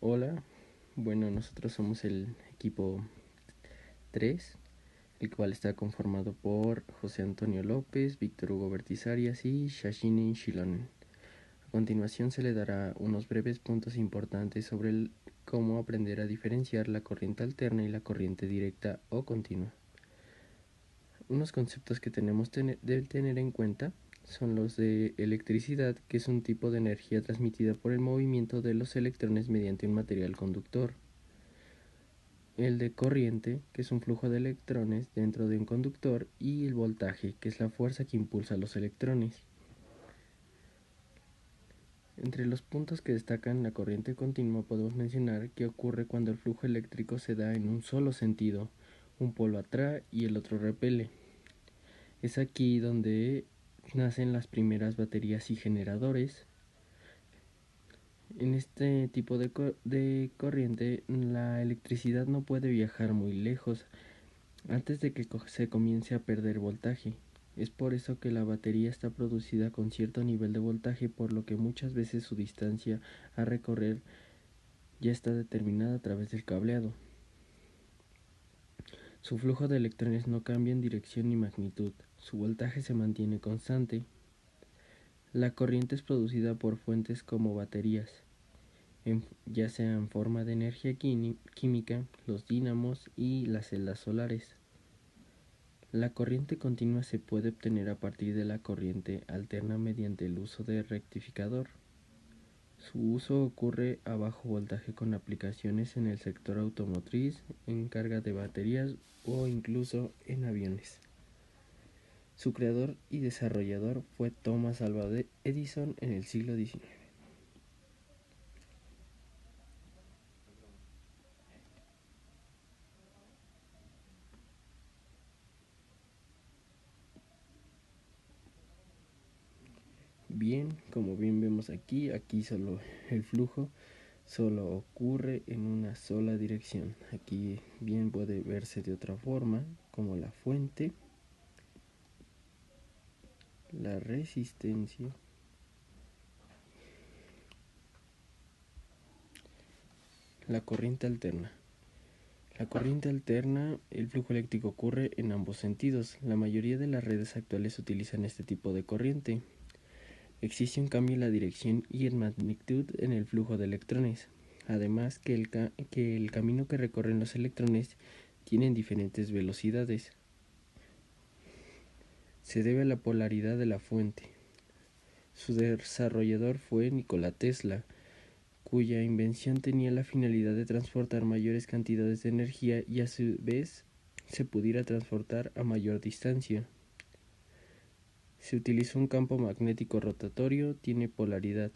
Hola, bueno, nosotros somos el equipo 3, el cual está conformado por José Antonio López, Víctor Hugo Bertizarias y Shashini Shilonen. A continuación se le dará unos breves puntos importantes sobre cómo aprender a diferenciar la corriente alterna y la corriente directa o continua. Unos conceptos que tenemos de tener en cuenta son los de electricidad, que es un tipo de energía transmitida por el movimiento de los electrones mediante un material conductor. El de corriente, que es un flujo de electrones dentro de un conductor, y el voltaje, que es la fuerza que impulsa a los electrones. Entre los puntos que destacan la corriente continua podemos mencionar que ocurre cuando el flujo eléctrico se da en un solo sentido, un polo atrae y el otro repele. Es aquí donde nacen las primeras baterías y generadores. En este tipo de corriente, la electricidad no puede viajar muy lejos antes de que se comience a perder voltaje. Es por eso que la batería está producida con cierto nivel de voltaje, por lo que muchas veces su distancia a recorrer ya está determinada a través del cableado. Su flujo de electrones no cambia en dirección ni magnitud, su voltaje se mantiene constante. La corriente es producida por fuentes como baterías, ya sea en forma de energía química, los dínamos y las celdas solares. La corriente continua se puede obtener a partir de la corriente alterna mediante el uso de rectificador. Su uso ocurre a bajo voltaje con aplicaciones en el sector automotriz, en carga de baterías o incluso en aviones. Su creador y desarrollador fue Thomas Alva Edison en el siglo XIX. Bien, como bien vemos aquí solo el flujo solo ocurre en una sola dirección. Aquí bien puede verse de otra forma, como la fuente, la resistencia, la corriente alterna. La corriente alterna, el flujo eléctrico ocurre en ambos sentidos. La mayoría de las redes actuales utilizan este tipo de corriente. Existe un cambio en la dirección y en magnitud en el flujo de electrones. Además que el camino que recorren los electrones tienen diferentes velocidades. Se debe a la polaridad de la fuente. Su desarrollador fue Nikola Tesla, cuya invención tenía la finalidad de transportar mayores cantidades de energía y a su vez se pudiera transportar a mayor distancia. Se utilizó un campo magnético rotatorio, tiene polaridad.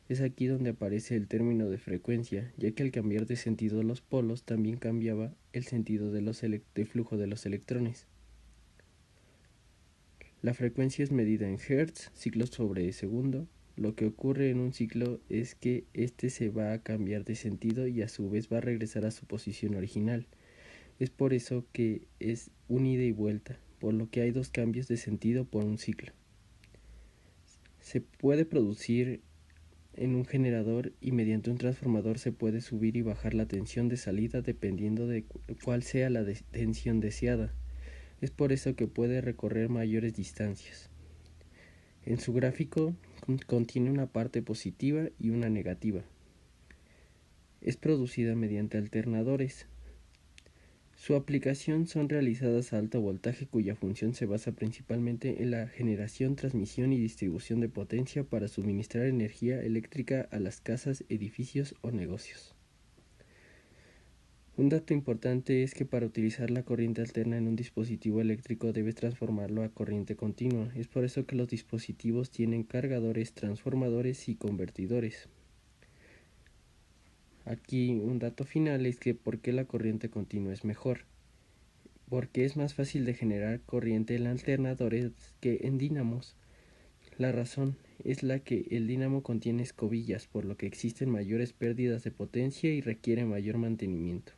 Es aquí donde aparece el término de frecuencia, ya que al cambiar de sentido los polos también cambiaba el sentido de flujo de los electrones. La frecuencia es medida en Hz, ciclos sobre segundo. Lo que ocurre en un ciclo es que este se va a cambiar de sentido y a su vez va a regresar a su posición original. Es por eso que es un ida y vuelta, por lo que hay dos cambios de sentido por un ciclo. Se puede producir en un generador y mediante un transformador se puede subir y bajar la tensión de salida dependiendo de cuál sea la tensión deseada. Es por eso que puede recorrer mayores distancias. En su gráfico contiene una parte positiva y una negativa. Es producida mediante alternadores. Su aplicación son realizadas a alto voltaje, cuya función se basa principalmente en la generación, transmisión y distribución de potencia para suministrar energía eléctrica a las casas, edificios o negocios. Un dato importante es que para utilizar la corriente alterna en un dispositivo eléctrico debes transformarlo a corriente continua. Es por eso que los dispositivos tienen cargadores, transformadores y convertidores. Aquí un dato final es que por qué la corriente continua es mejor. Porque es más fácil de generar corriente en alternadores que en dínamos. La razón es la que el dínamo contiene escobillas, por lo que existen mayores pérdidas de potencia y requiere mayor mantenimiento.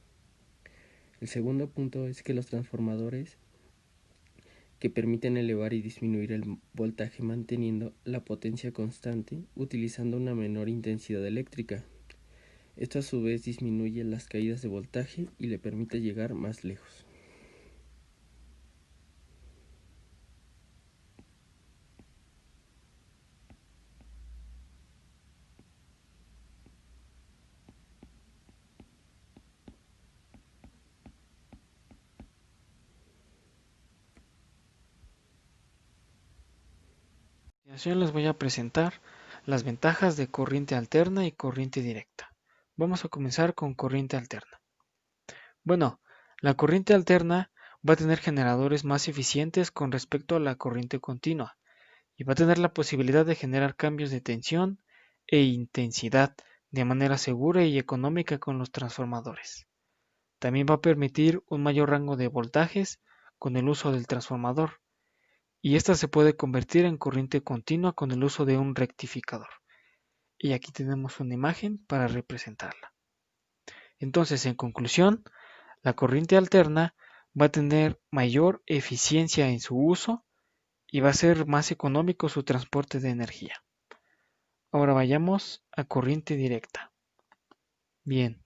El segundo punto es que los transformadores que permiten elevar y disminuir el voltaje manteniendo la potencia constante utilizando una menor intensidad eléctrica. Esto a su vez disminuye las caídas de voltaje y le permite llegar más lejos. A continuación les voy a presentar las ventajas de corriente alterna y corriente directa. Vamos a comenzar con corriente alterna. Bueno, la corriente alterna va a tener generadores más eficientes con respecto a la corriente continua y va a tener la posibilidad de generar cambios de tensión e intensidad de manera segura y económica con los transformadores. También va a permitir un mayor rango de voltajes con el uso del transformador, y esta se puede convertir en corriente continua con el uso de un rectificador. Y aquí tenemos una imagen para representarla. Entonces, en conclusión, la corriente alterna va a tener mayor eficiencia en su uso y va a ser más económico su transporte de energía. Ahora vayamos a corriente directa. Bien,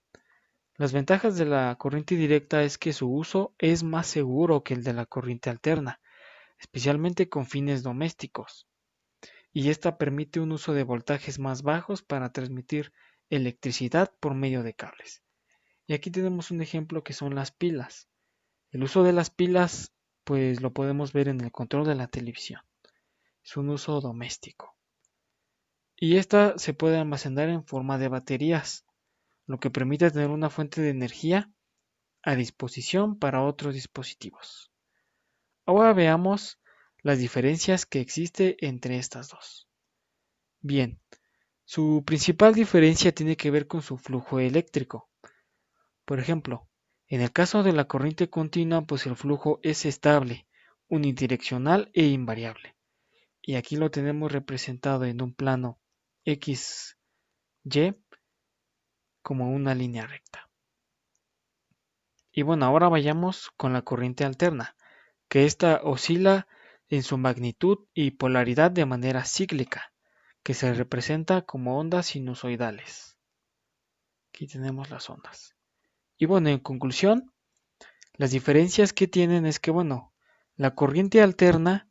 las ventajas de la corriente directa es que su uso es más seguro que el de la corriente alterna, especialmente con fines domésticos, y esta permite un uso de voltajes más bajos para transmitir electricidad por medio de cables. Y aquí tenemos un ejemplo que son las pilas. El uso de las pilas, pues lo podemos ver en el control de la televisión. Es un uso doméstico. Y esta se puede almacenar en forma de baterías, lo que permite tener una fuente de energía a disposición para otros dispositivos. Ahora veamos las diferencias que existe entre estas dos. Bien, su principal diferencia tiene que ver con su flujo eléctrico. Por ejemplo, en el caso de la corriente continua, pues el flujo es estable, unidireccional e invariable. Y aquí lo tenemos representado en un plano XY como una línea recta. Y bueno, ahora vayamos con la corriente alterna, que esta oscila en su magnitud y polaridad de manera cíclica, que se representa como ondas sinusoidales. Aquí tenemos las ondas. Y bueno, en conclusión, las diferencias que tienen es que, bueno, la corriente alterna,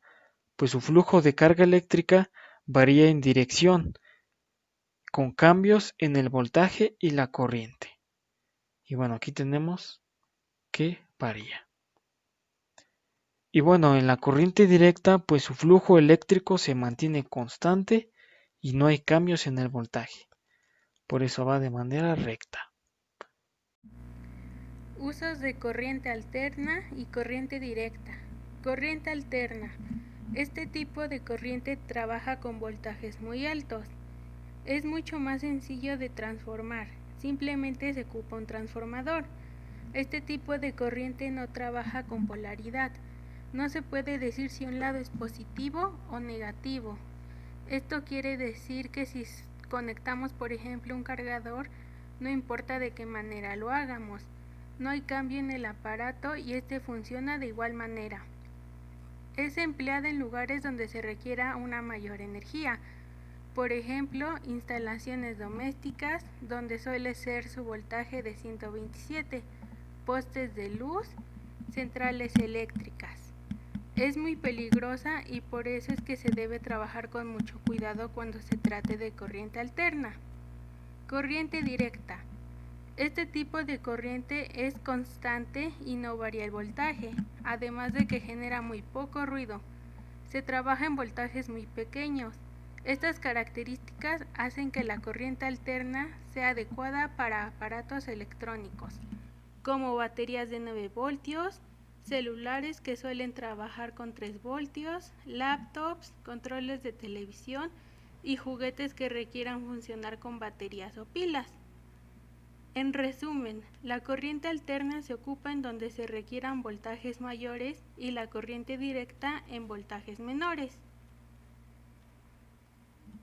pues su flujo de carga eléctrica varía en dirección, con cambios en el voltaje y la corriente. Y bueno, aquí tenemos que varía. Y bueno, en la corriente directa, pues su flujo eléctrico se mantiene constante y no hay cambios en el voltaje. Por eso va de manera recta. Usos de corriente alterna y corriente directa. Corriente alterna. Este tipo de corriente trabaja con voltajes muy altos. Es mucho más sencillo de transformar. Simplemente se ocupa un transformador. Este tipo de corriente no trabaja con polaridad. No se puede decir si un lado es positivo o negativo. Esto quiere decir que si conectamos, por ejemplo, un cargador, no importa de qué manera lo hagamos. No hay cambio en el aparato y este funciona de igual manera. Es empleada en lugares donde se requiera una mayor energía. Por ejemplo, instalaciones domésticas, donde suele ser su voltaje de 127, postes de luz, centrales eléctricas. Es muy peligrosa y por eso es que se debe trabajar con mucho cuidado cuando se trate de corriente alterna. Corriente directa. Este tipo de corriente es constante y no varía el voltaje, además de que genera muy poco ruido. Se trabaja en voltajes muy pequeños. Estas características hacen que la corriente alterna sea adecuada para aparatos electrónicos, como baterías de 9 voltios, celulares que suelen trabajar con 3 voltios, laptops, controles de televisión y juguetes que requieran funcionar con baterías o pilas. En resumen, la corriente alterna se ocupa en donde se requieran voltajes mayores y la corriente directa en voltajes menores.